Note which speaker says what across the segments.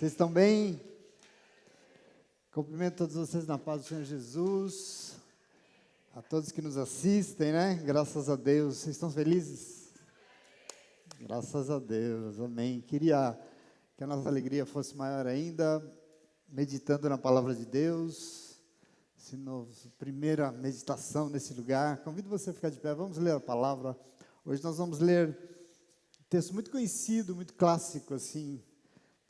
Speaker 1: Vocês estão bem? Cumprimento todos vocês na paz do Senhor Jesus. A todos que nos assistem, né? Graças a Deus. Vocês estão felizes? Graças a Deus. Amém. Queria que a nossa alegria fosse maior ainda, meditando na palavra de Deus. Primeira meditação nesse lugar. Convido você a ficar de pé. Vamos ler a palavra. Hoje nós vamos ler um texto muito conhecido, muito clássico, assim.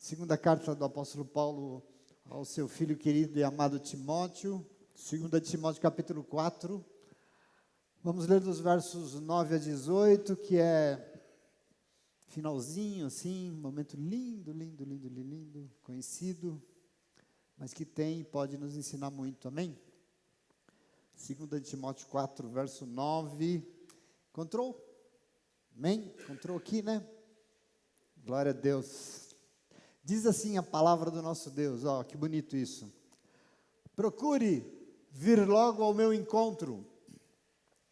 Speaker 1: Segunda carta do apóstolo Paulo ao seu filho querido e amado Timóteo. 2 Timóteo capítulo 4. Vamos ler dos versos 9 a 18, que é finalzinho, assim, um momento lindo, lindo, lindo, lindo, conhecido, mas que tem e pode nos ensinar muito, amém? 2 Timóteo 4, verso 9. Encontrou? Amém? Encontrou aqui, né? Glória a Deus. Diz assim a palavra do nosso Deus, ó, que bonito isso. Procure vir logo ao meu encontro,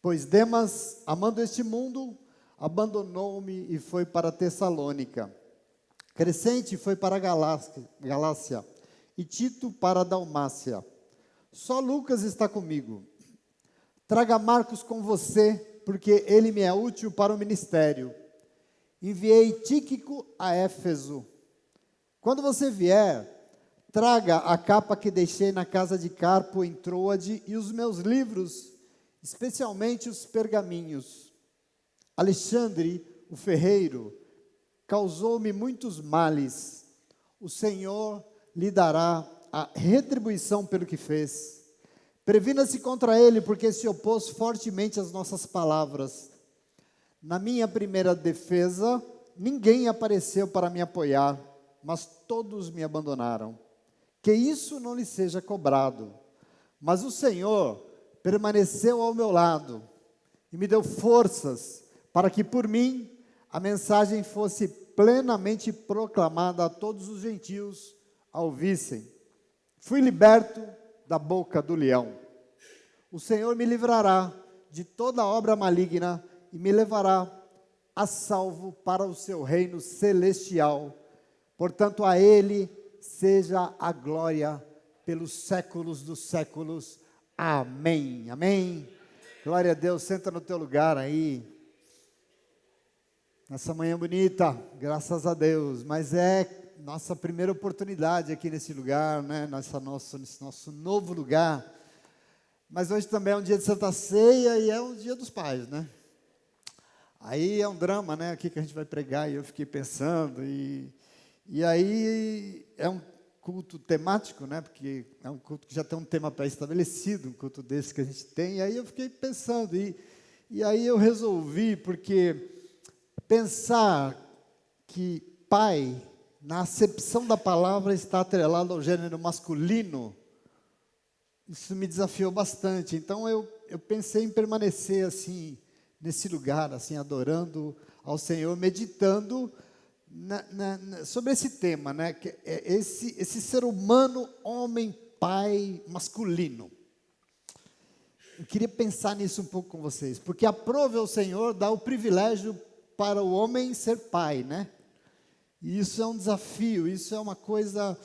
Speaker 1: pois Demas, amando este mundo, abandonou-me e foi para Tessalônica. Crescente foi para Galácia e Tito para Dalmácia. Só Lucas está comigo. Traga Marcos com você, porque ele me é útil para o ministério. Enviei Tíquico a Éfeso. Quando você vier, traga a capa que deixei na casa de Carpo em Troade e os meus livros, especialmente os pergaminhos. Alexandre, o ferreiro, causou-me muitos males. O Senhor lhe dará a retribuição pelo que fez. Previna-se contra ele, porque se opôs fortemente às nossas palavras. Na minha primeira defesa, ninguém apareceu para me apoiar, mas todos me abandonaram. Que isso não lhe seja cobrado. Mas o Senhor permaneceu ao meu lado e me deu forças para que por mim a mensagem fosse plenamente proclamada a todos os gentios a ouvissem. Fui liberto da boca do leão. O Senhor me livrará de toda obra maligna e me levará a salvo para o seu reino celestial. Portanto, a Ele seja a glória pelos séculos dos séculos. Amém. Amém. Glória a Deus. Senta no teu lugar aí. Nessa manhã bonita, graças a Deus. Mas é nossa primeira oportunidade aqui nesse lugar, né? Nesse nosso novo lugar. Mas hoje também é um dia de Santa Ceia e é um dia dos pais, né? Aí é um drama, né? O que a gente vai pregar? E eu fiquei pensando E aí é um culto temático, né? Porque é um culto que já tem um tema pré-estabelecido, um culto desse que a gente tem. E aí eu fiquei pensando, e aí eu resolvi, porque pensar que pai, na acepção da palavra, está atrelado ao gênero masculino, isso me desafiou bastante. Então eu pensei em permanecer assim, nesse lugar, assim, adorando ao Senhor, meditando sobre esse tema, né? Que é esse ser humano, homem, pai, masculino. Eu queria pensar nisso um pouco com vocês, porque aprove ao Senhor dar o privilégio para o homem ser pai, né? E isso é um desafio, isso é uma coisa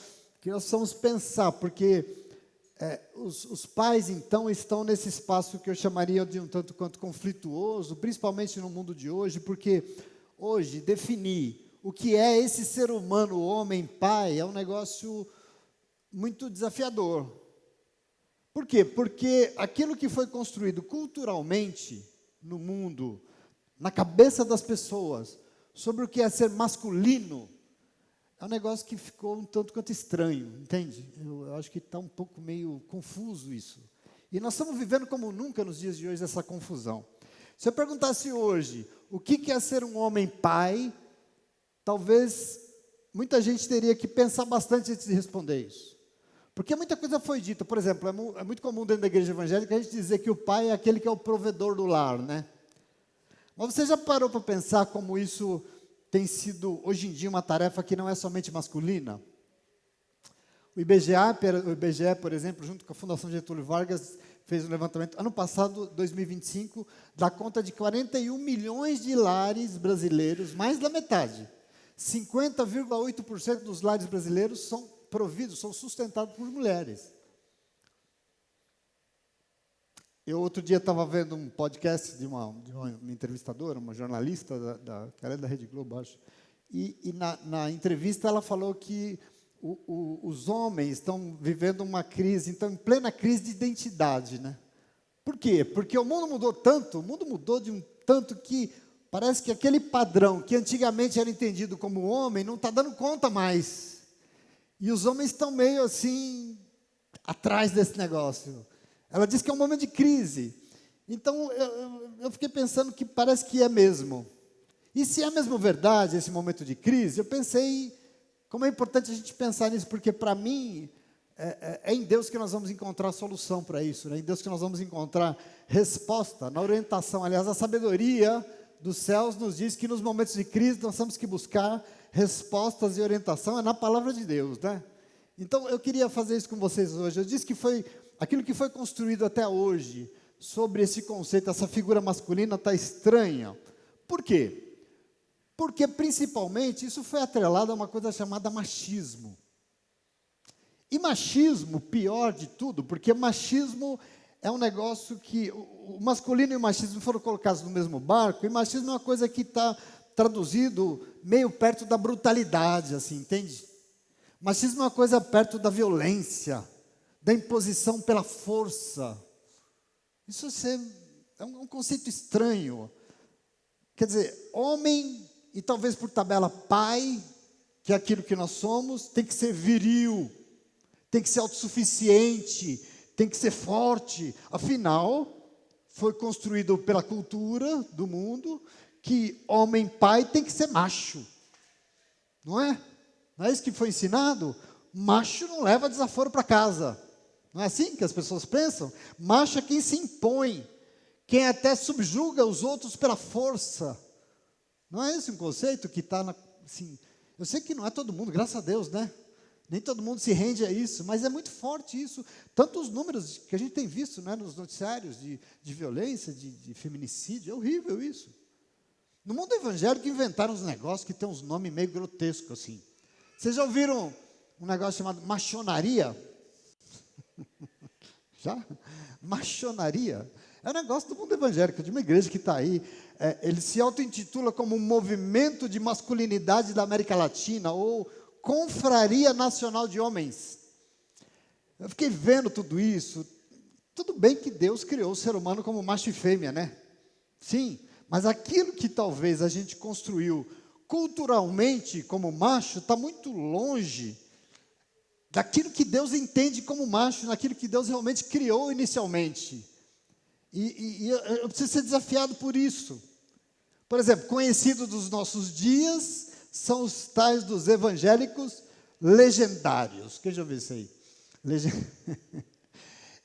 Speaker 1: que nós precisamos pensar, porque os pais, então, estão nesse espaço que eu chamaria de um tanto quanto conflituoso, principalmente no mundo de hoje, porque hoje definir o que é esse ser humano, homem, pai, é um negócio muito desafiador. Por quê? Porque aquilo que foi construído culturalmente no mundo, na cabeça das pessoas, sobre o que é ser masculino, é um negócio que ficou um tanto quanto estranho, entende? Eu acho que está um pouco meio confuso isso. E nós estamos vivendo como nunca nos dias de hoje essa confusão. Se eu perguntasse hoje, o que é ser um homem pai, talvez muita gente teria que pensar bastante antes de responder isso. Porque muita coisa foi dita. Por exemplo, é muito comum dentro da igreja evangélica a gente dizer que o pai é aquele que é o provedor do lar, né? Mas você já parou para pensar como isso tem sido, hoje em dia, uma tarefa que não é somente masculina? O IBGE, por exemplo, junto com a Fundação Getúlio Vargas, fez um levantamento, ano passado, 2025, dá conta de 41 milhões de lares brasileiros, mais da metade, 50,8% dos lares brasileiros são providos, são sustentados por mulheres. Eu outro dia estava vendo um podcast de uma entrevistadora, uma jornalista, que era da Rede Globo, acho. E na entrevista ela falou que os homens estão vivendo uma crise, então, em plena crise de identidade, né? Por quê? Porque o mundo mudou tanto, o mundo mudou de um tanto que parece que aquele padrão que antigamente era entendido como homem não está dando conta mais. E os homens estão meio assim, atrás desse negócio. Ela disse que é um momento de crise. Então, eu fiquei pensando que parece que é mesmo. E se é mesmo verdade esse momento de crise, eu pensei como é importante a gente pensar nisso, porque para mim é em Deus que nós vamos encontrar solução para isso, né? Em Deus que nós vamos encontrar resposta, na orientação. Aliás, a sabedoria dos céus nos diz que nos momentos de crise nós temos que buscar respostas e orientação, é na palavra de Deus, né? Então, eu queria fazer isso com vocês hoje. Eu disse que foi aquilo que foi construído até hoje sobre esse conceito, essa figura masculina está estranha. Por quê? Porque, principalmente, isso foi atrelado a uma coisa chamada machismo. E machismo, pior de tudo, porque machismo é um negócio que o masculino e o machismo foram colocados no mesmo barco, e machismo é uma coisa que está traduzido meio perto da brutalidade, assim, entende? Machismo é uma coisa perto da violência, da imposição pela força. Isso é um conceito estranho. Quer dizer, homem, e talvez por tabela pai, que é aquilo que nós somos, tem que ser viril, tem que ser autossuficiente, tem que ser forte. Afinal, foi construído pela cultura do mundo que homem pai tem que ser macho. Não é? Não é isso que foi ensinado? Macho não leva desaforo para casa. Não é assim que as pessoas pensam? Macho é quem se impõe, quem até subjuga os outros pela força. Não é esse um conceito que está assim? Eu sei que não é todo mundo, graças a Deus, né? Nem todo mundo se rende a isso, mas é muito forte isso. Tanto os números que a gente tem visto, né, nos noticiários de violência, de feminicídio, é horrível isso. No mundo evangélico inventaram uns negócios que tem uns nomes meio grotescos assim. Vocês já ouviram um negócio chamado machonaria? Já? Machonaria? É um negócio do mundo evangélico, de uma igreja que está aí. Ele se auto-intitula como um movimento de masculinidade da América Latina, ou Confraria Nacional de Homens. Eu fiquei vendo tudo isso. Tudo bem que Deus criou o ser humano como macho e fêmea, né? Sim, mas aquilo que talvez a gente construiu culturalmente como macho está muito longe daquilo que Deus entende como macho, daquilo que Deus realmente criou inicialmente. E eu preciso ser desafiado por isso. Por exemplo, conhecidos dos nossos dias são os tais dos evangélicos legendários. Quem já ouviu isso aí?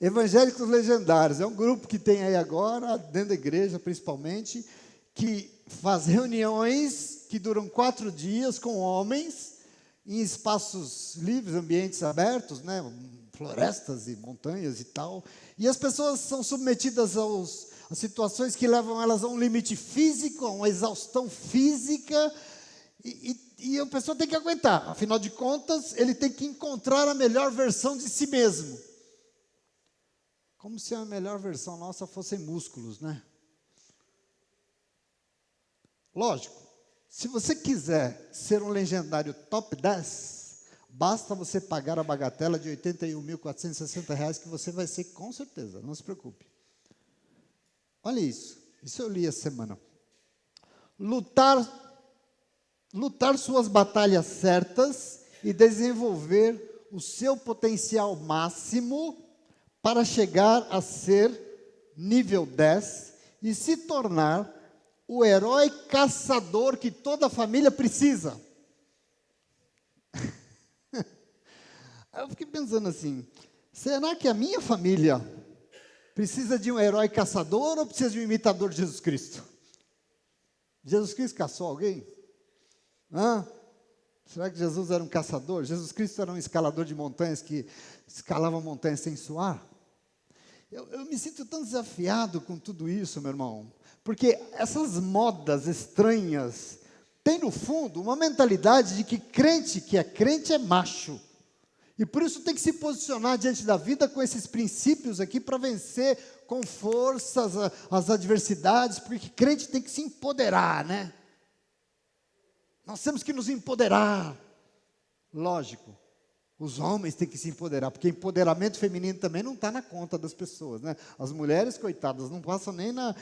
Speaker 1: Evangélicos legendários. É um grupo que tem aí agora, dentro da igreja principalmente, que faz reuniões que duram 4 dias com homens, em espaços livres, ambientes abertos, né? Florestas e montanhas e tal. E as pessoas são submetidas a situações que levam elas a um limite físico, a uma exaustão física, e a pessoa tem que aguentar. Afinal de contas, ele tem que encontrar a melhor versão de si mesmo. Como se a melhor versão nossa fossem músculos, né? Lógico, se você quiser ser um legendário top 10, basta você pagar a bagatela de R$ 81.460 que você vai ser com certeza, não se preocupe. Olha isso eu li essa semana. Lutar suas batalhas certas e desenvolver o seu potencial máximo para chegar a ser nível 10 e se tornar o herói caçador que toda família precisa. Eu fiquei pensando assim, será que a minha família precisa de um herói caçador ou precisa de um imitador de Jesus Cristo? Jesus Cristo caçou alguém? Será que Jesus era um caçador? Jesus Cristo era um escalador de montanhas que escalava montanhas sem suar? Eu me sinto tão desafiado com tudo isso, meu irmão, porque essas modas estranhas tem no fundo uma mentalidade de que crente que é crente é macho. E por isso tem que se posicionar diante da vida com esses princípios aqui para vencer com força as adversidades, porque crente tem que se empoderar, né? Nós temos que nos empoderar. Lógico, os homens têm que se empoderar, porque empoderamento feminino também não está na conta das pessoas, né? As mulheres, coitadas, não passam nem na...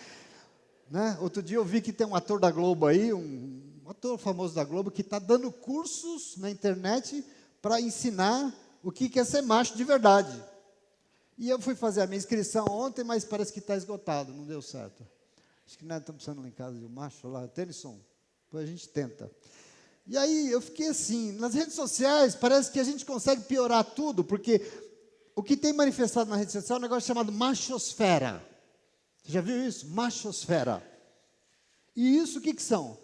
Speaker 1: Né? Outro dia eu vi que tem um ator da Globo aí, um ator famoso da Globo, que está dando cursos na internet para ensinar o que é ser macho de verdade. E eu fui fazer a minha inscrição ontem, mas parece que está esgotado, não deu certo. Acho que nós estamos precisando lá em casa de um macho lá, Tennyson, depois a gente tenta. E aí eu fiquei assim, nas redes sociais parece que a gente consegue piorar tudo, porque o que tem manifestado na rede social é um negócio chamado machosfera. Você já viu isso? Machosfera. E isso o que são?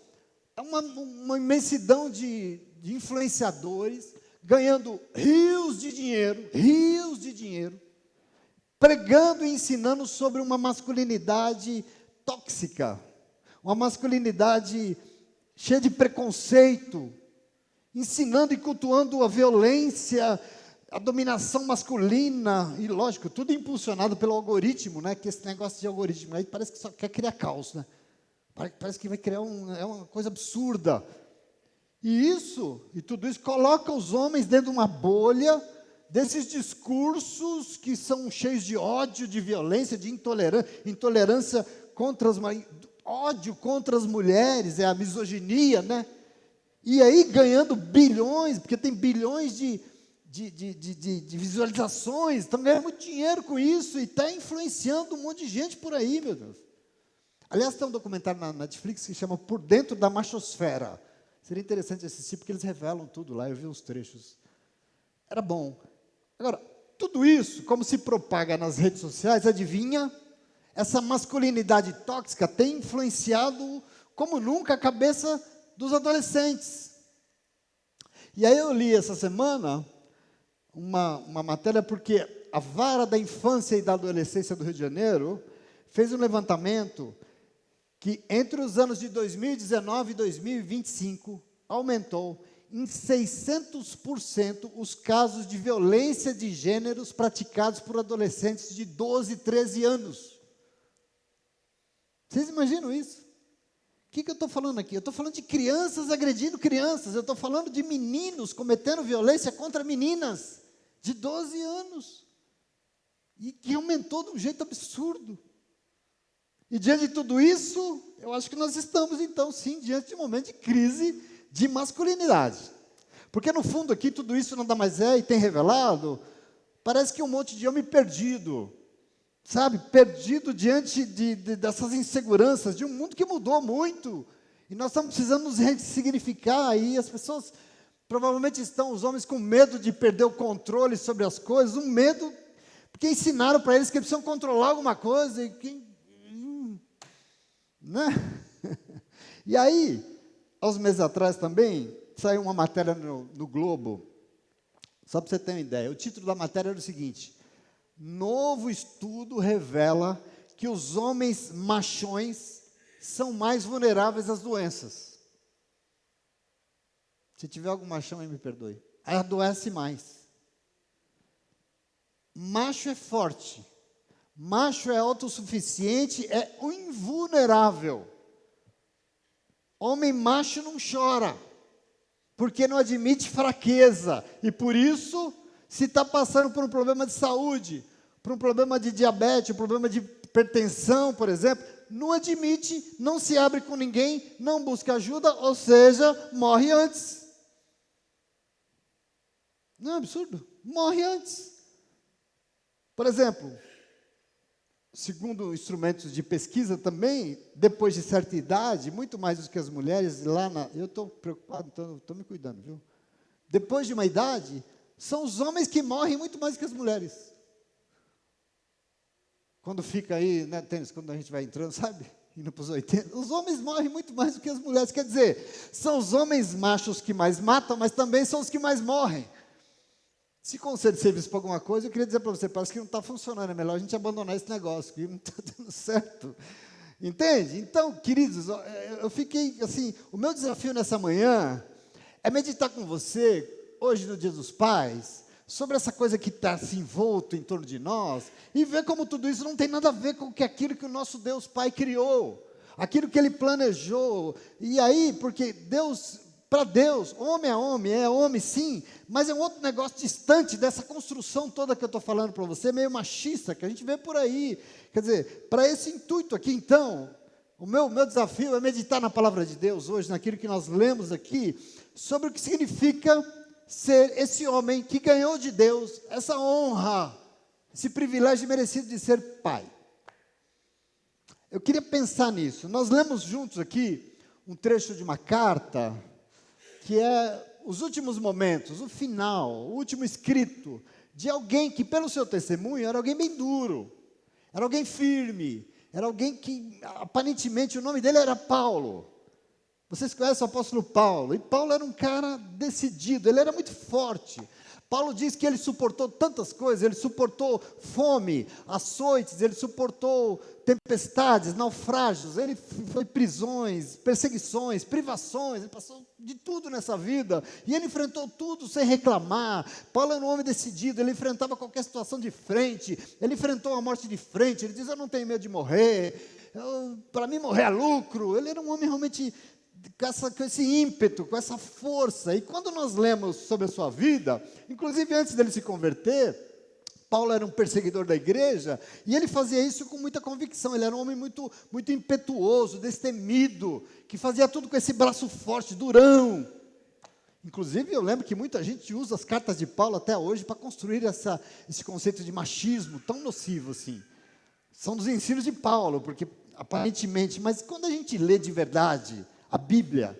Speaker 1: É uma imensidão de influenciadores ganhando rios de dinheiro, pregando e ensinando sobre uma masculinidade tóxica, uma masculinidade cheia de preconceito, ensinando e cultuando a violência, a dominação masculina, e lógico, tudo impulsionado pelo algoritmo, né? Que esse negócio de algoritmo aí parece que só quer criar caos, né? Parece que vai criar uma coisa absurda. E tudo isso coloca os homens dentro de uma bolha desses discursos que são cheios de ódio, de violência, de intolerância contra ódio contra as mulheres, é a misoginia, né? E aí ganhando bilhões, porque tem bilhões de visualizações, estão ganhando muito dinheiro com isso e está influenciando um monte de gente por aí, meu Deus. Aliás, tem um documentário na Netflix que chama Por Dentro da Machosfera. Seria interessante assistir, porque eles revelam tudo lá, eu vi uns trechos. Era bom. Agora, tudo isso, como se propaga nas redes sociais, adivinha? Essa masculinidade tóxica tem influenciado, como nunca, a cabeça dos adolescentes. E aí eu li essa semana uma matéria, porque a Vara da Infância e da Adolescência do Rio de Janeiro fez um levantamento que entre os anos de 2019 e 2025, aumentou em 600% os casos de violência de gêneros praticados por adolescentes de 12, 13 anos. Vocês imaginam isso? O que eu estou falando aqui? Eu estou falando de crianças agredindo crianças, eu estou falando de meninos cometendo violência contra meninas de 12 anos, e que aumentou de um jeito absurdo. E diante de tudo isso, eu acho que nós estamos, então, sim, diante de um momento de crise de masculinidade. Porque, no fundo, aqui, tudo isso nada mais é, e tem revelado, parece que um monte de homem perdido, sabe? Perdido diante dessas inseguranças, de um mundo que mudou muito. E nós estamos precisando nos ressignificar, e as pessoas, provavelmente estão, os homens com medo de perder o controle sobre as coisas, um medo, porque ensinaram para eles que eles precisam controlar alguma coisa, e que... né? E aí, há uns meses atrás também, saiu uma matéria no Globo, só para você ter uma ideia. O título da matéria era o seguinte: novo estudo revela que os homens machões são mais vulneráveis às doenças. Se tiver algum machão aí, me perdoe. Adoece mais. Macho é forte. Macho é autossuficiente, é invulnerável. Homem macho não chora, porque não admite fraqueza. E por isso, se está passando por um problema de saúde, por um problema de diabetes, um problema de hipertensão, por exemplo, não admite, não se abre com ninguém, não busca ajuda, ou seja, morre antes. Não é absurdo? Morre antes. Por exemplo, segundo instrumentos de pesquisa também, depois de certa idade, muito mais do que as mulheres, eu estou preocupado, então estou me cuidando, viu? Depois de uma idade, são os homens que morrem muito mais do que as mulheres. Quando fica aí, né, Tênis, quando a gente vai entrando, sabe? Indo para os 80, os homens morrem muito mais do que as mulheres. Quer dizer, são os homens machos que mais matam, mas também são os que mais morrem. Se conselho de serviço para alguma coisa, eu queria dizer para você, parece que não está funcionando, é melhor a gente abandonar esse negócio, que não está dando certo. Entende? Então, queridos, eu fiquei assim, o meu desafio nessa manhã é meditar com você, hoje no Dia dos Pais, sobre essa coisa que está se envolto em torno de nós, e ver como tudo isso não tem nada a ver com aquilo que o nosso Deus Pai criou, aquilo que Ele planejou. E aí, porque Deus, para Deus, homem é homem sim, mas é um outro negócio distante dessa construção toda que eu estou falando para você, meio machista, que a gente vê por aí. Quer dizer, para esse intuito aqui, então, o meu desafio é meditar na palavra de Deus hoje, naquilo que nós lemos aqui, sobre o que significa ser esse homem que ganhou de Deus essa honra, esse privilégio merecido de ser pai. Eu queria pensar nisso. Nós lemos juntos aqui um trecho de uma carta, que é os últimos momentos, o final, o último escrito, de alguém que, pelo seu testemunho, era alguém bem duro, era alguém firme, era alguém que, aparentemente, o nome dele era Paulo. Vocês conhecem o apóstolo Paulo, e Paulo era um cara decidido, ele era muito forte. Paulo diz que ele suportou tantas coisas, ele suportou fome, açoites, ele suportou tempestades, naufrágios, ele foi prisões, perseguições, privações, ele passou de tudo nessa vida, e ele enfrentou tudo sem reclamar. Paulo era um homem decidido, ele enfrentava qualquer situação de frente, ele enfrentou a morte de frente, ele diz, eu não tenho medo de morrer, para mim morrer é lucro. Ele era um homem realmente com esse ímpeto, com essa força. E quando nós lemos sobre a sua vida, inclusive antes dele se converter, Paulo era um perseguidor da igreja, e ele fazia isso com muita convicção. Ele era um homem muito, muito impetuoso, destemido, que fazia tudo com esse braço forte, durão. Inclusive, eu lembro que muita gente usa as cartas de Paulo até hoje para construir esse conceito de machismo tão nocivo assim. São dos ensinos de Paulo, porque aparentemente, mas quando a gente lê de verdade a Bíblia,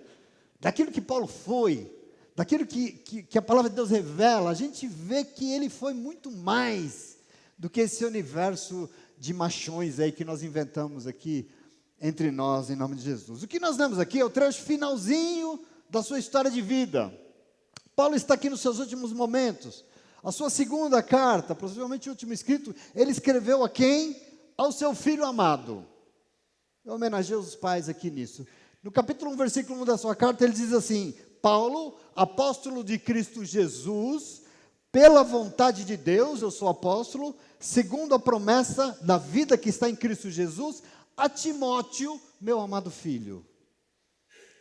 Speaker 1: daquilo que Paulo foi, daquilo que a palavra de Deus revela, a gente vê que ele foi muito mais do que esse universo de machões aí que nós inventamos aqui entre nós, em nome de Jesus. O que nós lemos aqui é o trecho finalzinho da sua história de vida. Paulo está aqui nos seus últimos momentos. A sua segunda carta, possivelmente o último escrito, ele escreveu a quem? Ao seu filho amado. Eu homenageio os pais aqui nisso. No capítulo 1, versículo 1 da sua carta, ele diz assim: Paulo, apóstolo de Cristo Jesus, pela vontade de Deus, eu sou apóstolo, segundo a promessa da vida que está em Cristo Jesus, a Timóteo, meu amado filho.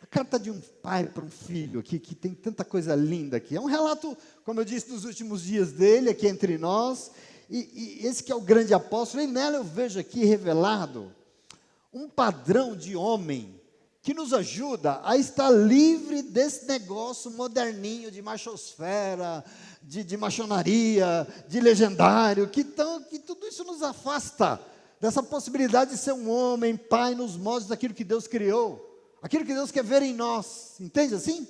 Speaker 1: A carta de um pai para um filho aqui, que tem tanta coisa linda aqui. É um relato, como eu disse, dos últimos dias dele, aqui entre nós, e esse que é o grande apóstolo, e nela eu vejo aqui revelado um padrão de homem, que nos ajuda a estar livre desse negócio moderninho de machosfera, de machonaria, de legendário, que tudo isso nos afasta dessa possibilidade de ser um homem, pai, nos moldes daquilo que Deus criou, aquilo que Deus quer ver em nós, entende assim?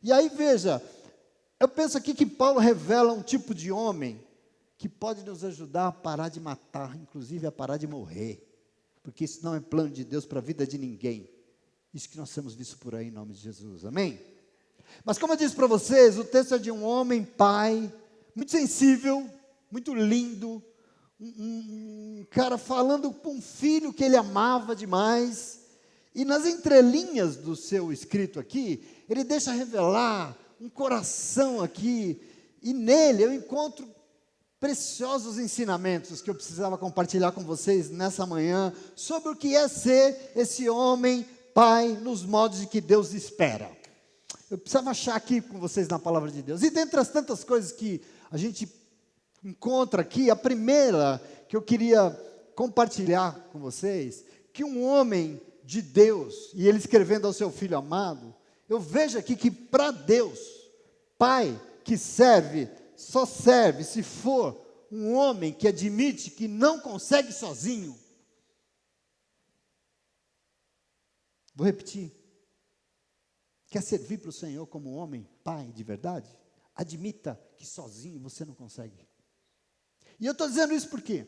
Speaker 1: E aí veja, eu penso aqui que Paulo revela um tipo de homem que pode nos ajudar a parar de matar, inclusive a parar de morrer, porque isso não é plano de Deus para a vida de ninguém. Isso que nós temos visto por aí em nome de Jesus, amém? Mas como eu disse para vocês, o texto é de um homem, pai, muito sensível, muito lindo, um cara falando com um filho que ele amava demais, e nas entrelinhas do seu escrito aqui, ele deixa revelar um coração aqui, e nele eu encontro preciosos ensinamentos que eu precisava compartilhar com vocês nessa manhã, sobre o que é ser esse homem, pai, nos modos de que Deus espera. Eu precisava achar aqui com vocês na palavra de Deus. E dentre as tantas coisas que a gente encontra aqui, a primeira que eu queria compartilhar com vocês, que um homem de Deus, e ele escrevendo ao seu filho amado, eu vejo aqui que para Deus, pai que serve, só serve se for um homem que admite que não consegue sozinho. Vou repetir. Quer servir para o Senhor como homem, pai de verdade? Admita que sozinho você não consegue. E eu estou dizendo isso por quê?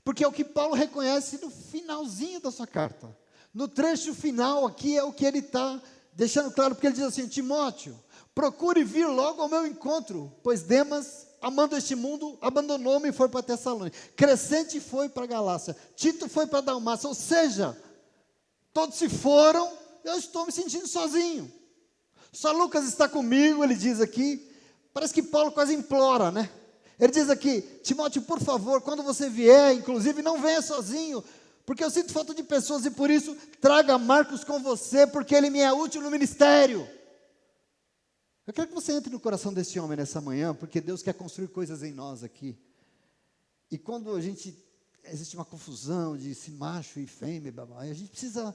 Speaker 1: Porque é o que Paulo reconhece no finalzinho da sua carta. No trecho final aqui é o que ele está deixando claro, porque ele diz assim: Timóteo, procure vir logo ao meu encontro, pois Demas, amando este mundo, abandonou-me e foi para Tessalônica. Crescente foi para Galácia, Tito foi para Dalmácia, ou seja, todos se foram, eu estou me sentindo sozinho. Só Lucas está comigo, ele diz aqui. Parece que Paulo quase implora, né? Ele diz aqui: Timóteo, por favor, quando você vier, inclusive, não venha sozinho, porque eu sinto falta de pessoas e por isso traga Marcos com você, porque ele me é útil no ministério. Eu quero que você entre no coração desse homem nessa manhã, porque Deus quer construir coisas em nós aqui. E quando existe uma confusão de se macho e fêmea, a gente precisa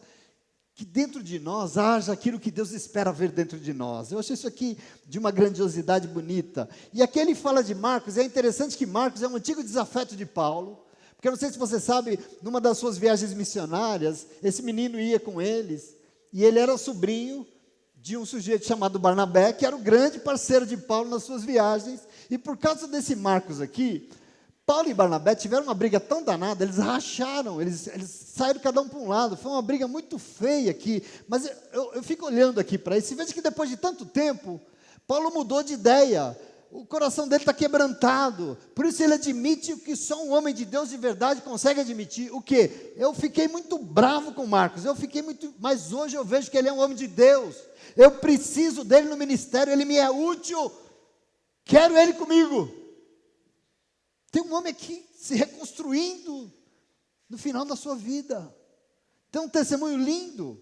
Speaker 1: que dentro de nós haja aquilo que Deus espera ver dentro de nós. Eu achei isso aqui de uma grandiosidade bonita. E aqui ele fala de Marcos, é interessante que Marcos é um antigo desafeto de Paulo, porque eu não sei se você sabe, numa das suas viagens missionárias, esse menino ia com eles, e ele era sobrinho de um sujeito chamado Barnabé, que era o grande parceiro de Paulo nas suas viagens, e por causa desse Marcos aqui, Paulo e Barnabé tiveram uma briga tão danada, eles racharam, eles saíram cada um para um lado, foi uma briga muito feia aqui, mas eu fico olhando aqui para isso, e veja que depois de tanto tempo, Paulo mudou de ideia, o coração dele está quebrantado, por isso ele admite o que só um homem de Deus de verdade consegue admitir, o quê? Eu fiquei muito bravo com Marcos, mas hoje eu vejo que ele é um homem de Deus, eu preciso dele no ministério, ele me é útil, quero ele comigo. Tem um homem aqui se reconstruindo no final da sua vida. Tem um testemunho lindo.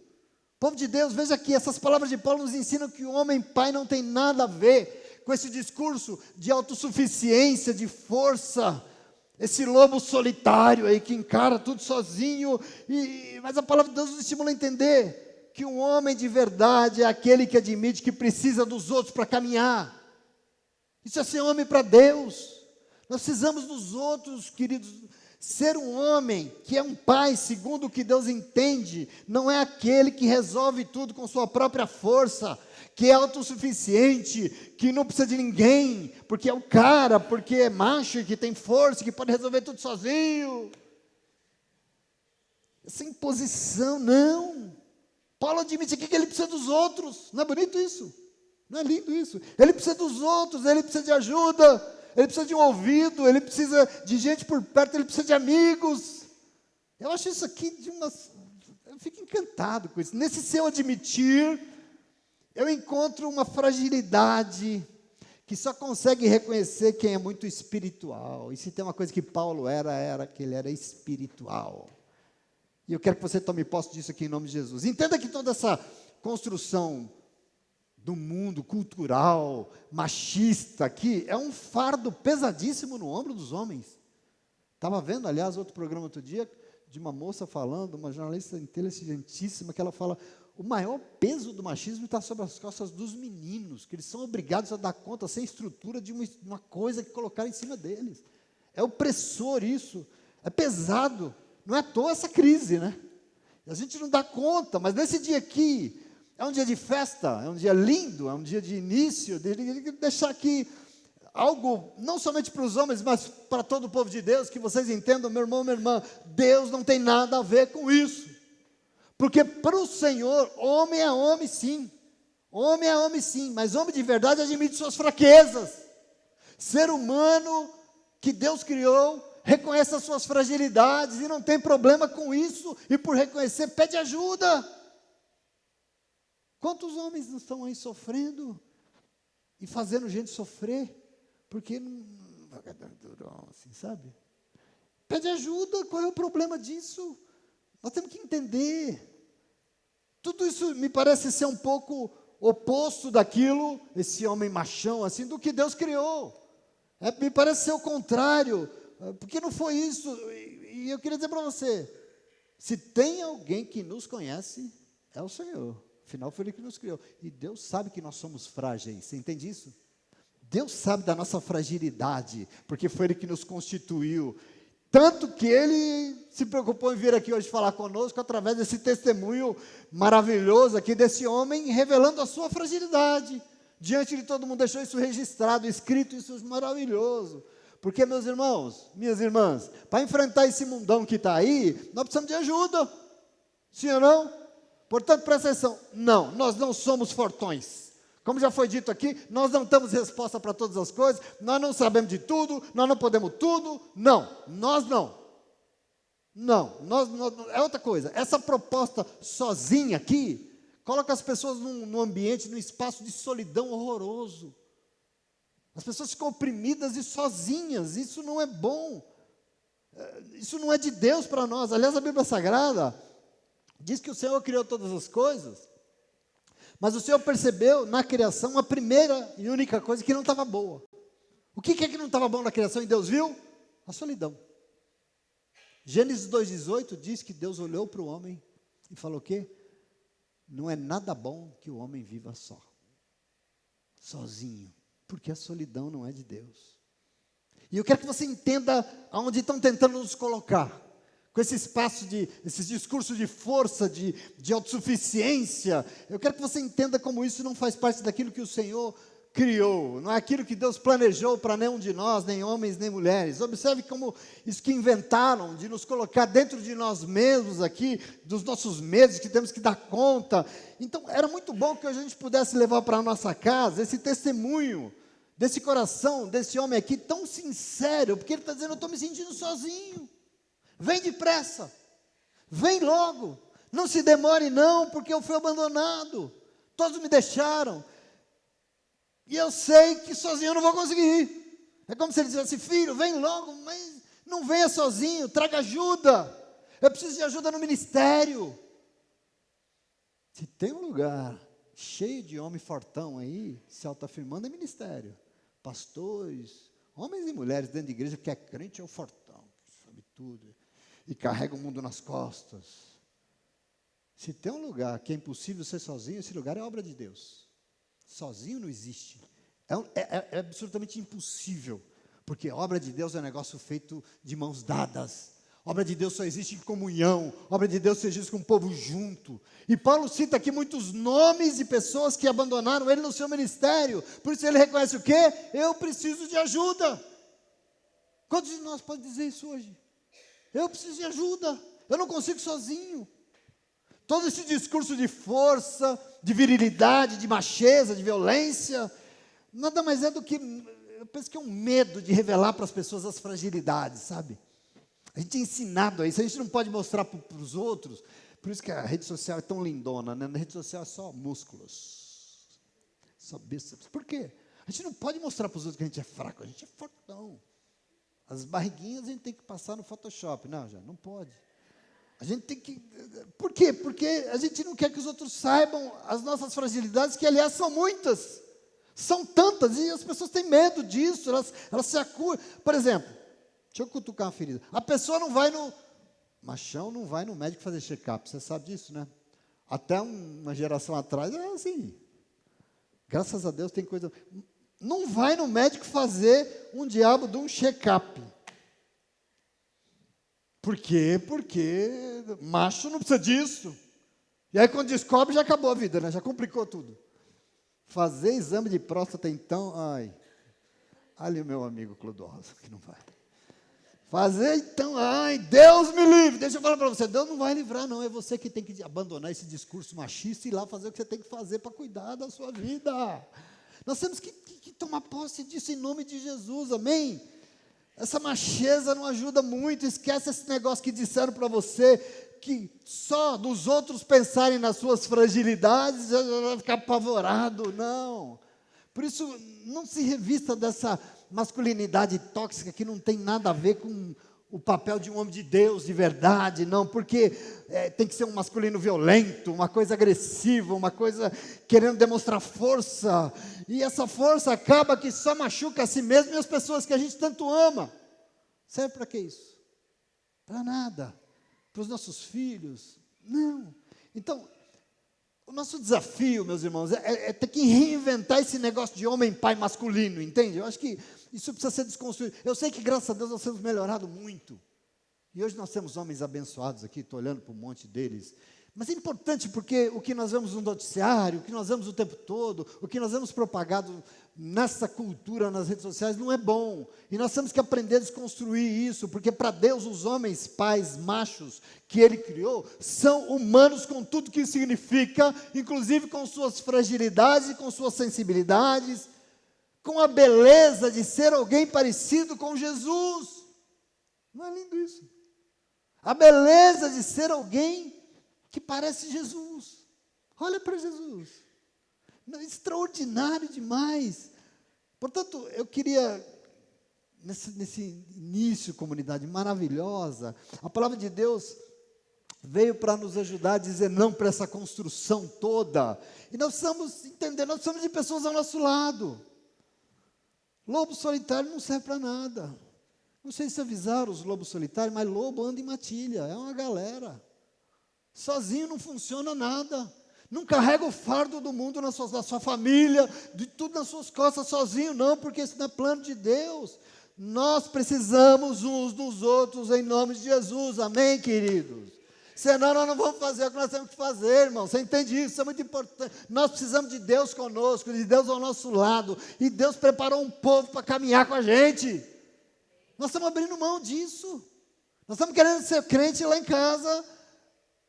Speaker 1: Povo de Deus, veja aqui, essas palavras de Paulo nos ensinam que o homem pai não tem nada a ver com esse discurso de autossuficiência, de força, esse lobo solitário aí que encara tudo sozinho. Mas a palavra de Deus nos estimula a entender que um homem de verdade é aquele que admite que precisa dos outros para caminhar. Isso é ser homem para Deus. Nós precisamos dos outros, queridos. Ser um homem que é um pai, segundo o que Deus entende, não é aquele que resolve tudo com sua própria força, que é autossuficiente, que não precisa de ninguém, porque é o cara, porque é macho, que tem força, que pode resolver tudo sozinho. Essa imposição, não. Paulo admite aqui que ele precisa dos outros. Não é bonito isso? Não é lindo isso? Ele precisa dos outros, ele precisa de ajuda. Ele precisa de um ouvido, ele precisa de gente por perto, ele precisa de amigos. Eu acho isso aqui eu fico encantado com isso. Nesse seu admitir, eu encontro uma fragilidade que só consegue reconhecer quem é muito espiritual. E se tem uma coisa que Paulo era que ele era espiritual. E eu quero que você tome posse disso aqui em nome de Jesus. Entenda que toda essa construção do mundo cultural, machista aqui, é um fardo pesadíssimo no ombro dos homens. Estava vendo, aliás, outro programa outro dia, de uma moça falando, uma jornalista inteligentíssima, que ela fala, o maior peso do machismo está sobre as costas dos meninos, que eles são obrigados a dar conta, sem estrutura, de uma coisa que colocaram em cima deles. É opressor isso, é pesado, não é à toa essa crise, né? A gente não dá conta, mas nesse dia aqui, é um dia de festa, é um dia lindo, é um dia de início, de deixar aqui algo, não somente para os homens, mas para todo o povo de Deus, que vocês entendam, meu irmão, minha irmã, Deus não tem nada a ver com isso, porque para o Senhor, homem é homem sim, mas homem de verdade admite suas fraquezas, ser humano que Deus criou, reconhece as suas fragilidades, e não tem problema com isso, e por reconhecer, pede ajuda. Quantos homens não estão aí sofrendo e fazendo gente sofrer? Porque não assim, sabe? Pede ajuda, qual é o problema disso? Nós temos que entender. Tudo isso me parece ser um pouco oposto daquilo, esse homem machão assim, do que Deus criou. Me parece ser o contrário, porque não foi isso. E eu queria dizer para você, se tem alguém que nos conhece, é o Senhor. Afinal, foi Ele que nos criou. E Deus sabe que nós somos frágeis. Você entende isso? Deus sabe da nossa fragilidade, porque foi Ele que nos constituiu. Tanto que Ele se preocupou em vir aqui hoje falar conosco, através desse testemunho maravilhoso aqui, desse homem, revelando a sua fragilidade. Diante de todo mundo, deixou isso registrado, escrito, isso é maravilhoso. Porque, meus irmãos, minhas irmãs, para enfrentar esse mundão que está aí, nós precisamos de ajuda. Sim ou não? Portanto, presta atenção, não, nós não somos fortões. Como já foi dito aqui, nós não temos resposta para todas as coisas, nós não sabemos de tudo, nós não podemos tudo, não, nós não. Não, é outra coisa. Essa proposta sozinha aqui, coloca as pessoas num ambiente, num espaço de solidão horroroso. As pessoas ficam oprimidas e sozinhas, isso não é bom. Isso não é de Deus para nós. Aliás, a Bíblia Sagrada diz que o Senhor criou todas as coisas, mas o Senhor percebeu na criação a primeira e única coisa que não estava boa. O que é que não estava bom na criação e Deus viu? A solidão. Gênesis 2,18 diz que Deus olhou para o homem e falou o quê? Não é nada bom que o homem viva só, sozinho, porque a solidão não é de Deus. E eu quero que você entenda aonde estão tentando nos colocar, com esse espaço esses discursos de força, de autossuficiência. Eu quero que você entenda como isso não faz parte daquilo que o Senhor criou, não é aquilo que Deus planejou para nenhum de nós, nem homens, nem mulheres. Observe como isso que inventaram, de nos colocar dentro de nós mesmos aqui, dos nossos medos, que temos que dar conta. Então, era muito bom que a gente pudesse levar para a nossa casa esse testemunho, desse coração, desse homem aqui, tão sincero, porque ele está dizendo, eu estou me sentindo sozinho. Vem depressa, vem logo, não se demore não, porque eu fui abandonado, todos me deixaram, e eu sei que sozinho eu não vou conseguir ir. É como se ele dissesse, filho, vem logo, mas não venha sozinho, traga ajuda, eu preciso de ajuda no ministério. Se tem um lugar cheio de homem fortão aí, se autoafirmando, é ministério. Pastores, homens e mulheres dentro de igreja, porque é crente é o fortão, sabe tudo, e carrega o mundo nas costas. Se tem um lugar que é impossível ser sozinho, esse lugar é obra de Deus. Sozinho não existe. É absolutamente impossível, porque a obra de Deus é um negócio feito de mãos dadas. Obra de Deus só existe em comunhão. Obra de Deus só existe com o povo junto. E Paulo cita aqui muitos nomes de pessoas que abandonaram ele no seu ministério. Por isso ele reconhece o quê? Eu preciso de ajuda. Quantos de nós podem dizer isso hoje? Eu preciso de ajuda. Eu não consigo sozinho. Todo esse discurso de força, de virilidade, de macheza, de violência, nada mais é do que, eu penso que é um medo de revelar para as pessoas as fragilidades, sabe? A gente é ensinado a isso, a gente não pode mostrar para os outros, por isso que a rede social é tão lindona, né? Na rede social é só músculos, só bíceps. Por quê? A gente não pode mostrar para os outros que a gente é fraco, a gente é fortão. As barriguinhas a gente tem que passar no Photoshop, não pode. A gente tem que... Por quê? Porque a gente não quer que os outros saibam as nossas fragilidades, que aliás são muitas, são tantas, e as pessoas têm medo disso, elas se acurram. Por exemplo, deixa eu cutucar uma ferida. A pessoa não vai machão não vai no médico fazer check-up, você sabe disso, né? Até uma geração atrás era assim. Graças a Deus tem coisa... Não vai no médico fazer um diabo de um check-up. Por quê? Porque macho não precisa disso. E aí quando descobre já acabou a vida, né? Já complicou tudo. Fazer exame de próstata então, ali o meu amigo Clodoso, que não vai. Fazer então, Deus me livre. Deixa eu falar para você, Deus não vai livrar não, é você que tem que abandonar esse discurso machista e ir lá fazer o que você tem que fazer para cuidar da sua vida. Nós temos que tomar posse disso em nome de Jesus, amém? Essa macheza não ajuda muito, esquece esse negócio que disseram para você, que só dos outros pensarem nas suas fragilidades, já vai ficar apavorado, não. Por isso, não se revista dessa masculinidade tóxica que não tem nada a ver com o papel de um homem de Deus, de verdade, não, porque tem que ser um masculino violento, uma coisa agressiva, uma coisa querendo demonstrar força, e essa força acaba que só machuca a si mesmo e as pessoas que a gente tanto ama. Serve para que isso? Para nada. Para os nossos filhos? Não. Então, o nosso desafio, meus irmãos, é ter que reinventar esse negócio de homem, pai masculino, entende? Eu acho que isso precisa ser desconstruído. Eu sei que, graças a Deus, nós temos melhorado muito. E hoje nós temos homens abençoados aqui, estou olhando para um monte deles. Mas é importante porque o que nós vemos no noticiário, o que nós vemos o tempo todo, o que nós vemos propagado nessa cultura, nas redes sociais, não é bom. E nós temos que aprender a desconstruir isso, porque para Deus os homens, pais, machos, que Ele criou, são humanos com tudo que isso significa, inclusive com suas fragilidades e com suas sensibilidades, com a beleza de ser alguém parecido com Jesus. Não é lindo isso? a beleza de ser alguém que parece Jesus. Olha para Jesus. Extraordinário demais. Portanto, eu queria, nesse início, comunidade maravilhosa, a palavra de Deus veio para nos ajudar a dizer não para essa construção toda. E nós precisamos entender, nós precisamos de pessoas ao nosso lado. Lobo solitário não serve para nada. Não sei se avisaram os lobos solitários, mas lobo anda em matilha, é uma galera. Sozinho não funciona nada. Não carrega o fardo do mundo na sua família, de tudo nas suas costas sozinho, não, porque isso não é plano de Deus. Nós precisamos uns dos outros em nome de Jesus, amém, queridos? Senão nós não vamos fazer o que nós temos que fazer, irmão. Você entende isso? Isso é muito importante. Nós precisamos de Deus conosco, de Deus ao nosso lado. E Deus preparou um povo para caminhar com a gente. Nós estamos abrindo mão disso. Nós estamos querendo ser crente lá em casa,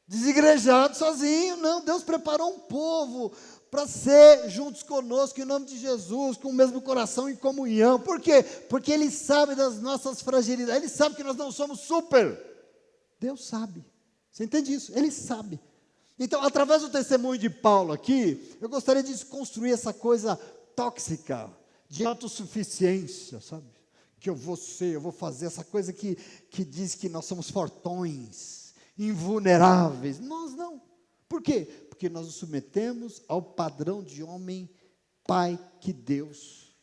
Speaker 1: desigrejado, sozinho. Não, Deus preparou um povo para ser juntos conosco, em nome de Jesus, com o mesmo coração em comunhão. Por quê? Porque Ele sabe das nossas fragilidades. Ele sabe que nós não somos super. Deus sabe. Você entende isso? Ele sabe. Então, através do testemunho de Paulo aqui, eu gostaria de desconstruir essa coisa tóxica de autossuficiência, sabe? Que eu vou fazer, essa coisa que diz que nós somos fortões, invulneráveis. Nós não. Por quê? Porque nós nos submetemos ao padrão de homem, pai que Deus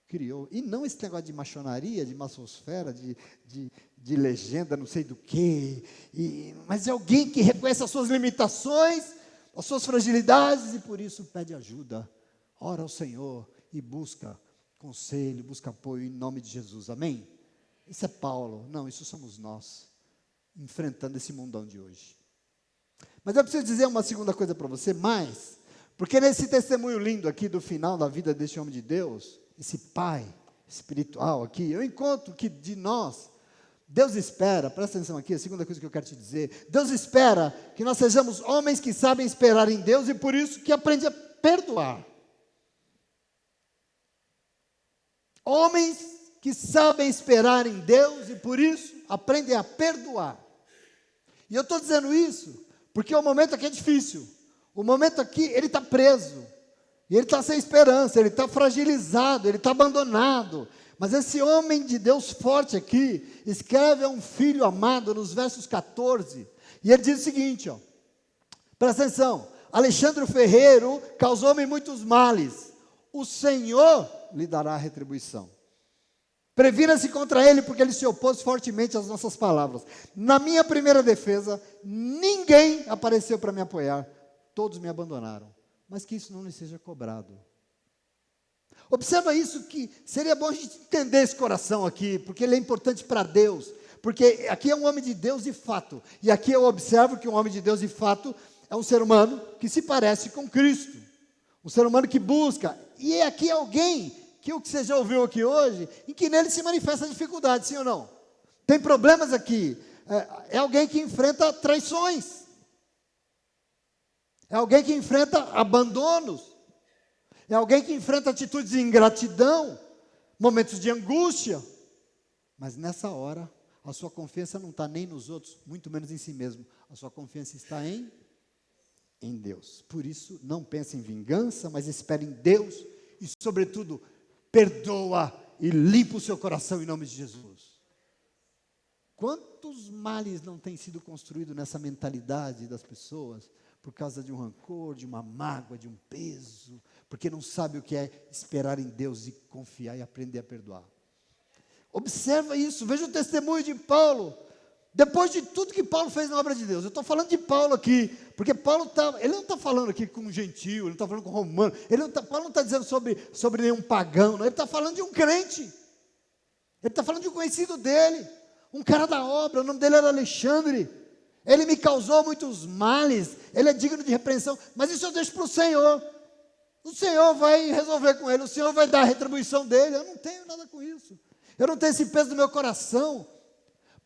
Speaker 1: criou. E não esse negócio de machonaria, de maçosfera, de legenda, não sei do quê. Mas é alguém que reconhece as suas limitações, as suas fragilidades, e por isso pede ajuda. Ora ao Senhor e busca conselho, busca apoio em nome de Jesus, amém? Isso é Paulo, não, isso somos nós, enfrentando esse mundão de hoje. Mas eu preciso dizer uma segunda coisa para você, porque nesse testemunho lindo aqui do final da vida desse homem de Deus, esse pai espiritual aqui, eu encontro que de nós, Deus espera, presta atenção aqui, a segunda coisa que eu quero te dizer, Deus espera que nós sejamos homens que sabem esperar em Deus e por isso que aprende a perdoar. Homens que sabem esperar em Deus e por isso aprendem a perdoar. E eu estou dizendo isso porque o momento aqui é difícil. O momento aqui, ele está preso. E ele está sem esperança, ele está fragilizado, ele está abandonado. Mas esse homem de Deus forte aqui, escreve a um filho amado nos versos 14. E ele diz o seguinte, ó, presta atenção. Alexandre o Ferreiro causou-me muitos males. O Senhor lhe dará a retribuição. Previna-se contra ele, porque ele se opôs fortemente às nossas palavras. Na minha primeira defesa, ninguém apareceu para me apoiar. Todos me abandonaram. Mas que isso não lhe seja cobrado. Observa isso, que seria bom a gente entender esse coração aqui, porque ele é importante para Deus. Porque aqui é um homem de Deus de fato. E aqui eu observo que um homem de Deus de fato é um ser humano que se parece com Cristo. Um ser humano que busca. E é aqui alguém que o que você já ouviu aqui hoje, em que nele se manifesta a dificuldade, sim ou não? Tem problemas aqui. É alguém que enfrenta traições. É alguém que enfrenta abandonos. É alguém que enfrenta atitudes de ingratidão, momentos de angústia. Mas nessa hora, a sua confiança não está nem nos outros, muito menos em si mesmo. A sua confiança está em Deus. Por isso, não pense em vingança, mas espere em Deus e, sobretudo, perdoa e limpa o seu coração em nome de Jesus. Quantos males não têm sido construídos nessa mentalidade das pessoas por causa de um rancor, de uma mágoa, de um peso, porque não sabe o que é esperar em Deus e confiar e aprender a perdoar. Observa isso, veja o testemunho de Paulo. Depois de tudo que Paulo fez na obra de Deus, eu estou falando de Paulo aqui, porque Paulo ele não está falando aqui com um gentil, ele não está falando com um romano, Paulo não está dizendo sobre nenhum pagão, não, ele está falando de um crente, ele está falando de um conhecido dele, um cara da obra, o nome dele era Alexandre, ele me causou muitos males, ele é digno de repreensão, mas isso eu deixo para o Senhor vai resolver com ele, o Senhor vai dar a retribuição dele, eu não tenho nada com isso, eu não tenho esse peso no meu coração.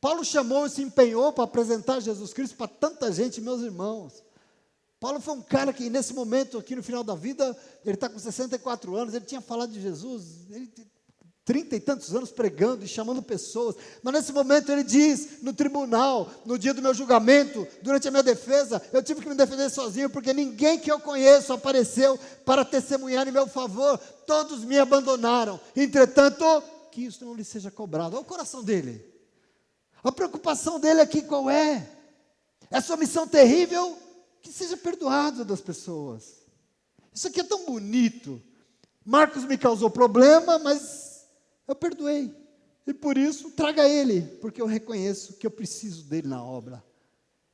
Speaker 1: Paulo chamou e se empenhou para apresentar Jesus Cristo para tanta gente, meus irmãos. Paulo foi um cara que nesse momento, aqui no final da vida, ele está com 64 anos, ele tinha falado de Jesus, 30 e tantos anos pregando e chamando pessoas, mas nesse momento ele diz, no tribunal, no dia do meu julgamento, durante a minha defesa, eu tive que me defender sozinho, porque ninguém que eu conheço apareceu para testemunhar em meu favor, todos me abandonaram, entretanto, que isso não lhe seja cobrado. Olha o coração dele, a preocupação dele aqui qual é? Essa missão terrível, que seja perdoado das pessoas. Isso aqui é tão bonito. Marcos me causou problema, mas eu perdoei, e por isso, traga ele, porque eu reconheço que eu preciso dele na obra.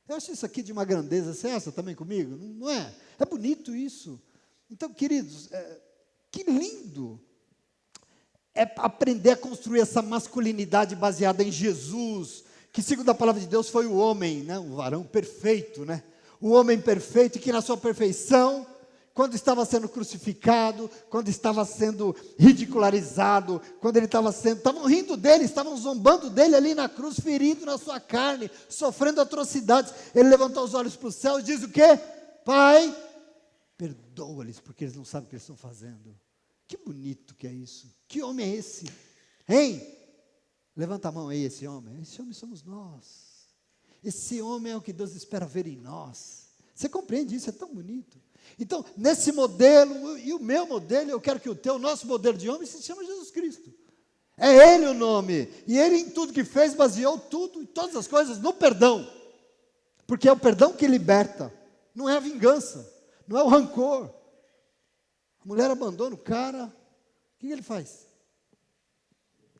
Speaker 1: Eu acho isso aqui de uma grandeza. Você acha também comigo? Não é? É bonito isso. Então, queridos, que lindo é aprender a construir essa masculinidade baseada em Jesus, que segundo a palavra de Deus foi o homem, né? O varão perfeito, né? O homem perfeito, que na sua perfeição, quando estava sendo crucificado, quando estava sendo ridicularizado, quando ele estavam rindo dele, estavam zombando dele ali na cruz, ferido na sua carne, sofrendo atrocidades, ele levantou os olhos para o céu e diz o quê? Pai, perdoa-lhes, porque eles não sabem o que eles estão fazendo. Que bonito que é isso. Que homem é esse? Hein? Levanta a mão aí, esse homem somos nós. Esse homem é o que Deus espera ver em nós. Você compreende isso? É tão bonito. Então, nesse modelo, e o meu modelo, eu quero que o teu, nosso modelo de homem se chama Jesus Cristo. É Ele o nome. E Ele em tudo que fez, baseou tudo, todas as coisas no perdão. Porque é o perdão que liberta. Não é a vingança. Não é o rancor. A mulher abandona o cara. O que ele faz?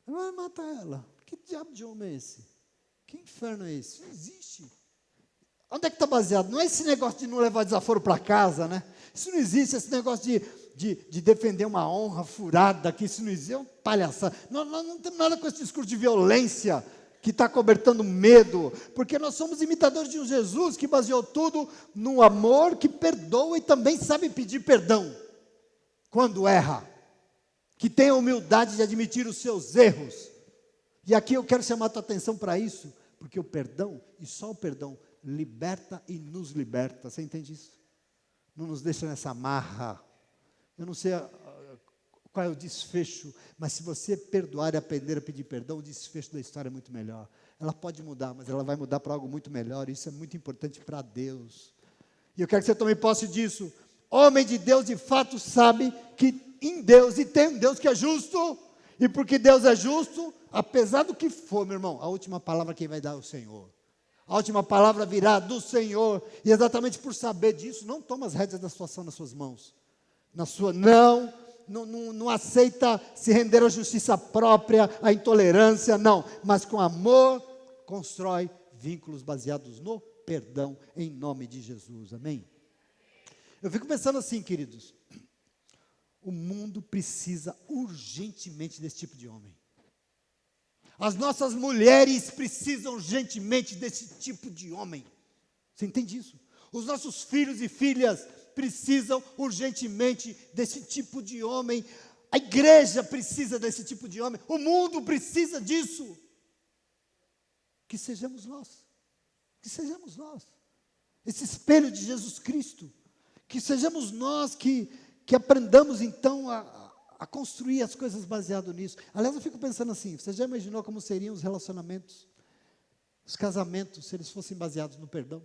Speaker 1: Ele vai matar ela. Que diabo de homem é esse? Que inferno é esse? Não existe. Onde é que está baseado? Não é esse negócio de não levar desaforo para casa, né? Isso não existe, esse negócio de defender uma honra furada, que isso não existe, é um palhaçada. Nós não temos nada com esse discurso de violência, que está cobertando medo, porque nós somos imitadores de um Jesus que baseou tudo no amor, que perdoa e também sabe pedir perdão, quando erra, que tem a humildade de admitir os seus erros. E aqui eu quero chamar a tua atenção para isso, porque o perdão, e só o perdão, liberta e nos liberta. Você entende isso? Não nos deixa nessa amarra. Eu não sei qual é o desfecho, mas se você perdoar e aprender a pedir perdão, o desfecho da história é muito melhor. Ela pode mudar, mas ela vai mudar para algo muito melhor, e isso é muito importante para Deus. E eu quero que você tome posse disso. Homem de Deus, de fato, sabe que em Deus, e tem um Deus que é justo, e porque Deus é justo, apesar do que for, meu irmão, a última palavra quem vai dar é o Senhor. A última palavra virá do Senhor, e exatamente por saber disso, não toma as rédeas da situação nas suas mãos, não aceita se render à justiça própria, à intolerância, não, mas com amor, constrói vínculos baseados no perdão, em nome de Jesus, amém? Eu fico pensando assim, queridos, o mundo precisa urgentemente desse tipo de homem. As nossas mulheres precisam urgentemente desse tipo de homem. Você entende isso? Os nossos filhos e filhas precisam urgentemente desse tipo de homem. A igreja precisa desse tipo de homem. O mundo precisa disso. Que sejamos nós. Que sejamos nós. Esse espelho de Jesus Cristo. Que sejamos nós que aprendamos então a construir as coisas baseado nisso. Aliás, eu fico pensando assim, você já imaginou como seriam os relacionamentos, os casamentos, se eles fossem baseados no perdão?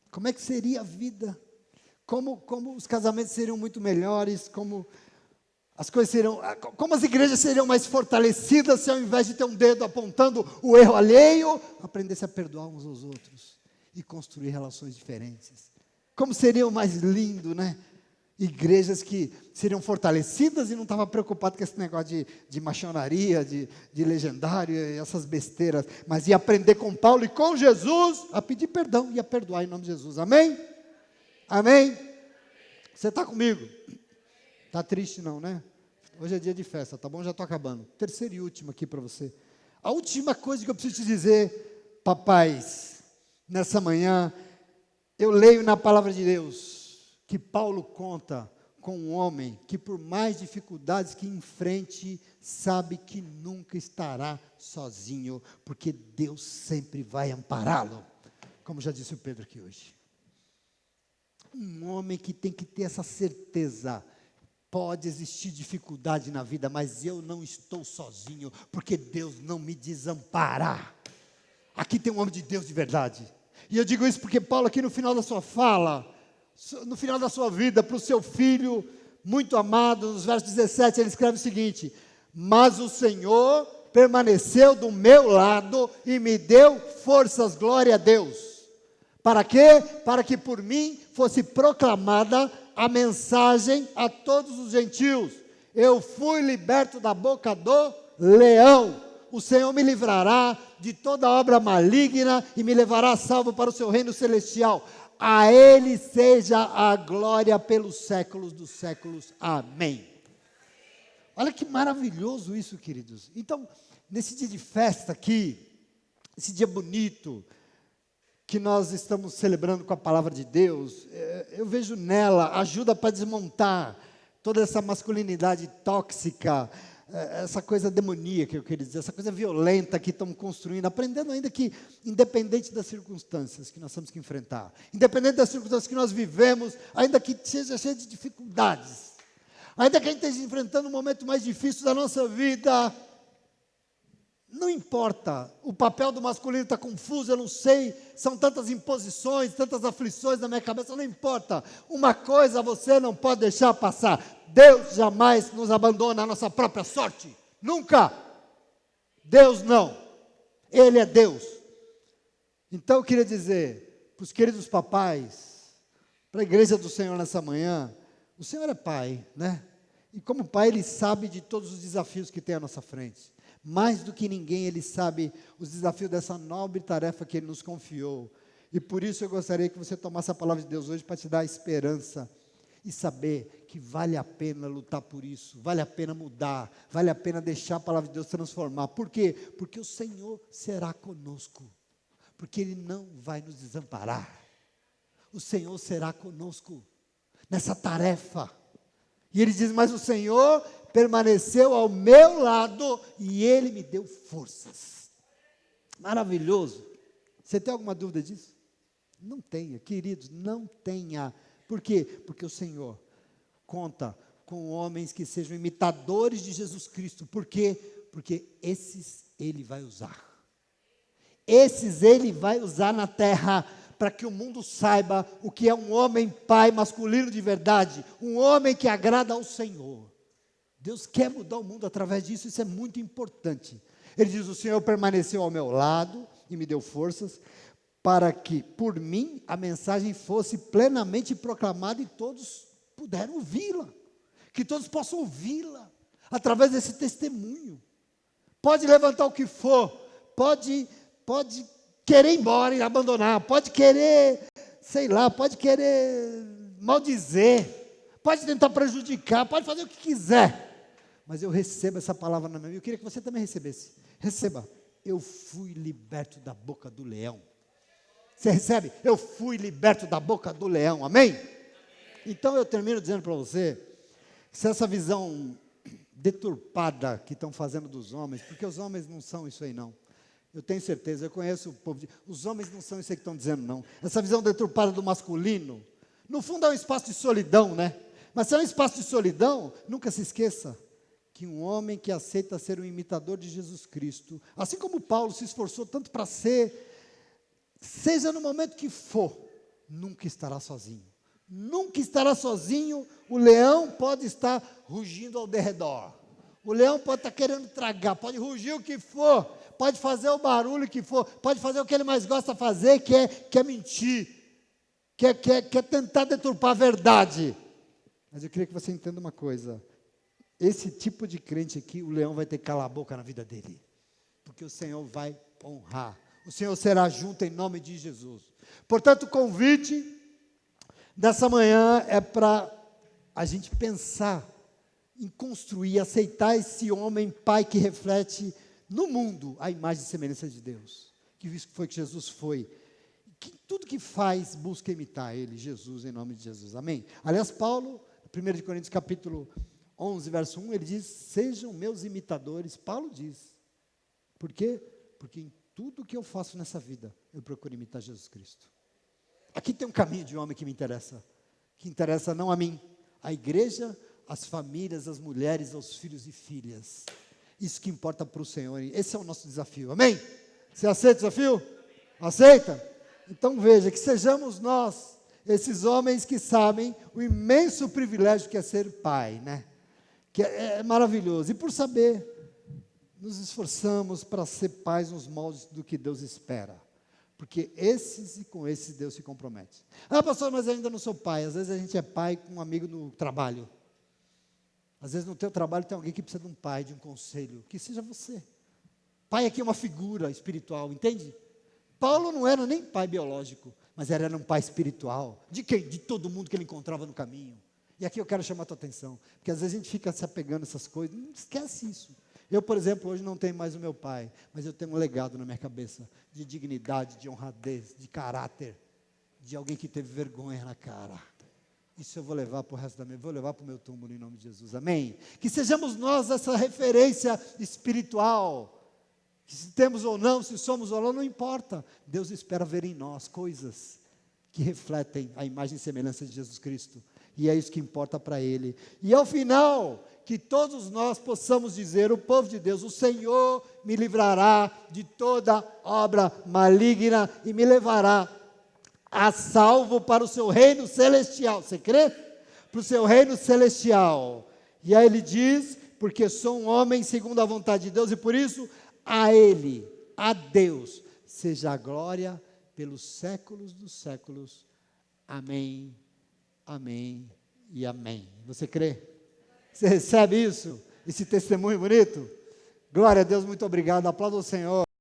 Speaker 1: Como é que seria a vida? Como os casamentos seriam muito melhores, como as coisas seriam, como as igrejas seriam mais fortalecidas, se ao invés de ter um dedo apontando o erro alheio, aprendesse a perdoar uns aos outros, e construir relações diferentes. Como seria mais lindo, né? Igrejas que seriam fortalecidas e não estavam preocupadas com esse negócio de machonaria, de legendário, e essas besteiras, mas ia aprender com Paulo e com Jesus a pedir perdão e a perdoar em nome de Jesus, amém? Amém? Você está comigo? Está triste não, né? Hoje é dia de festa, tá bom? Já estou acabando. Terceiro e último aqui para você. A última coisa que eu preciso te dizer, papais, nessa manhã, eu leio na palavra de Deus, que Paulo conta com um homem que por mais dificuldades que enfrente, sabe que nunca estará sozinho, porque Deus sempre vai ampará-lo, como já disse o Pedro aqui hoje. Um homem que tem que ter essa certeza, Pode existir dificuldade na vida, mas eu não estou sozinho, porque Deus não me desampara. Aqui tem um homem de Deus de verdade. E eu digo isso porque Paulo aqui no final da sua fala, no final da sua vida, para o seu filho muito amado, nos versos 17, ele escreve o seguinte: mas o Senhor permaneceu do meu lado e me deu forças, glória a Deus. Para quê? Para que por mim fosse proclamada a mensagem a todos os gentios. Eu fui liberto da boca do leão. O Senhor me livrará de toda obra maligna e me levará salvo para o seu reino celestial. A Ele seja a glória pelos séculos dos séculos. Amém. Olha que maravilhoso isso, queridos. Então, nesse dia de festa aqui, esse dia bonito, que nós estamos celebrando com a palavra de Deus, eu vejo nela ajuda para desmontar toda essa masculinidade tóxica, essa coisa demoníaca, eu queria dizer, essa coisa violenta que estamos construindo, aprendendo ainda que, independente das circunstâncias que nós temos que enfrentar, independente das circunstâncias que nós vivemos, ainda que seja cheio de dificuldades, ainda que a gente esteja enfrentando um momento mais difícil da nossa vida, não importa, o papel do masculino está confuso, eu não sei, são tantas imposições, tantas aflições na minha cabeça, não importa. Uma coisa você não pode deixar passar: Deus jamais nos abandona a nossa própria sorte, nunca. Deus não, Ele é Deus. Então eu queria dizer para os queridos papais, para a igreja do Senhor nessa manhã, o Senhor é pai, né? E como pai Ele sabe de todos os desafios que tem à nossa frente. Mais do que ninguém, Ele sabe os desafios dessa nobre tarefa que Ele nos confiou. E por isso eu gostaria que você tomasse a palavra de Deus hoje para te dar esperança e saber que vale a pena lutar por isso, vale a pena mudar, vale a pena deixar a palavra de Deus transformar. Por quê? Porque o Senhor será conosco, porque Ele não vai nos desamparar. O Senhor será conosco nessa tarefa. E Ele diz: mas o Senhor permaneceu ao meu lado e Ele me deu forças. Maravilhoso. Você tem alguma dúvida disso? Não tenha, queridos, não tenha. Por quê? Porque o Senhor conta com homens que sejam imitadores de Jesus Cristo. Por quê? Porque esses Ele vai usar. Esses Ele vai usar na terra, para que o mundo saiba o que é um homem pai masculino de verdade, um homem que agrada ao Senhor. Deus quer mudar o mundo através disso, isso é muito importante. Ele diz: o Senhor permaneceu ao meu lado e me deu forças, para que por mim a mensagem fosse plenamente proclamada e todos puderam ouvi-la, que todos possam ouvi-la, através desse testemunho. Pode levantar o que for, pode querer ir embora e abandonar, pode querer, sei lá, pode querer maldizer, pode tentar prejudicar, pode fazer o que quiser, mas eu recebo essa palavra na minha vida. Eu queria que você também recebesse. Receba: eu fui liberto da boca do leão. Você recebe? Eu fui liberto da boca do leão, amém? Então eu termino dizendo para você, se essa visão deturpada que estão fazendo dos homens, porque os homens não são isso aí não, eu tenho certeza, eu conheço o povo, os homens não são isso aí que estão dizendo não, essa visão deturpada do masculino, no fundo é um espaço de solidão, né? Mas se é um espaço de solidão, nunca se esqueça que um homem que aceita ser um imitador de Jesus Cristo, assim como Paulo se esforçou tanto para ser, seja no momento que for, nunca estará sozinho. Nunca estará sozinho. O leão pode estar rugindo ao derredor. O leão pode estar querendo tragar, pode rugir o que for, pode fazer o barulho que for, pode fazer o que ele mais gosta de fazer, que é mentir, quer tentar deturpar a verdade. Mas eu queria que você entenda uma coisa: esse tipo de crente aqui, o leão vai ter que calar a boca na vida dele, porque o Senhor vai honrar. O Senhor será junto em nome de Jesus. Portanto, o convite dessa manhã é para a gente pensar em construir, aceitar esse homem pai que reflete no mundo a imagem e semelhança de Deus, que isso foi que Jesus foi, que tudo que faz busca imitar Ele, Jesus, em nome de Jesus, amém? Aliás, Paulo, 1 Coríntios capítulo 11, verso 1, ele diz: sejam meus imitadores. Paulo diz, por quê? Porque em tudo que eu faço nessa vida, eu procuro imitar Jesus Cristo. Aqui tem um caminho de homem que me interessa, que interessa não a mim, a igreja, as famílias, as mulheres, aos filhos e filhas. Isso que importa para o Senhor. Esse é o nosso desafio. Amém? Você aceita o desafio? Aceita? Então veja, que sejamos nós, esses homens que sabem o imenso privilégio que é ser pai, né? Que é maravilhoso. E por saber, nos esforçamos para ser pais nos moldes do que Deus espera. Porque com esses Deus se compromete. Ah, pastor, mas eu ainda não sou pai. Às vezes a gente é pai com um amigo no trabalho. Às vezes no teu trabalho tem alguém que precisa de um pai, de um conselho. Que seja você. Pai aqui é uma figura espiritual, entende? Paulo não era nem pai biológico, mas era um pai espiritual. De quem? De todo mundo que ele encontrava no caminho. E aqui eu quero chamar a tua atenção. Porque às vezes a gente fica se apegando a essas coisas. Não esquece isso. Eu, por exemplo, hoje não tenho mais o meu pai, mas eu tenho um legado na minha cabeça de dignidade, de honradez, de caráter, de alguém que teve vergonha na cara. Isso eu vou levar para o resto da minha vida, vou levar para o meu túmulo em nome de Jesus, amém? Que sejamos nós essa referência espiritual, que se temos ou não, se somos ou não importa. Deus espera ver em nós coisas que refletem a imagem e semelhança de Jesus Cristo, e é isso que importa para Ele. E ao final, que todos nós possamos dizer, o povo de Deus, o Senhor me livrará de toda obra maligna e me levará a salvo para o seu reino celestial. Você crê? Para o seu reino celestial. E aí ele diz, porque sou um homem segundo a vontade de Deus, e por isso a Ele, a Deus, seja a glória pelos séculos dos séculos. Amém, amém e amém. Você crê? Você recebe isso? Esse testemunho bonito? Glória a Deus, muito obrigado. Aplauda o Senhor.